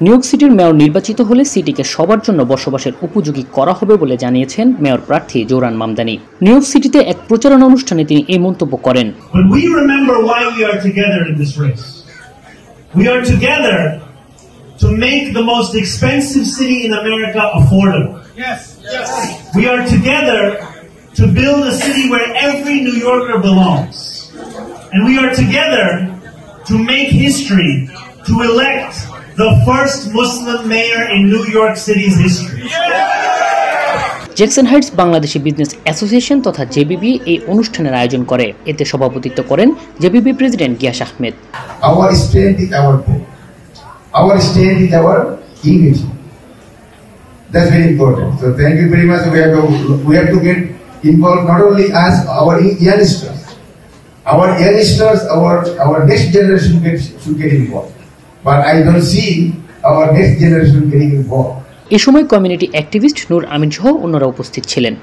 New York সিটির mayor নির্বাচিত হলে সিটিকে সবার জন্য বসবাসের উপযোগী করা হবে বলে জানিয়েছেন মেয়র প্রার্থী জোরান মামদানি। নিউ ইয়র্ক সিটিতে এক প্রচারণা অনুষ্ঠানে তিনি এই মন্তব্য করেন। We are together to make the most expensive city in America affordable. Yes. We are together to build a city where every New Yorker belongs. And we are together to make history, to elect the first Muslim mayor in New York City's history. Jackson Heights Bangladeshi business association তথা JBB এই অনুষ্ঠানের আয়োজন করে। এতে সভাপতিত্ব করেন JBB president Gias Ahmed. Our strength is our book. Our strength is our unity. That's very important. So thank you very much. We have to get involved, not only as our youngsters, our next generation should get involved. But I don't see our next generation getting involved. এ সময় community activist নূর আমিন সহ অন্যরা উপস্থিত ছিলেন।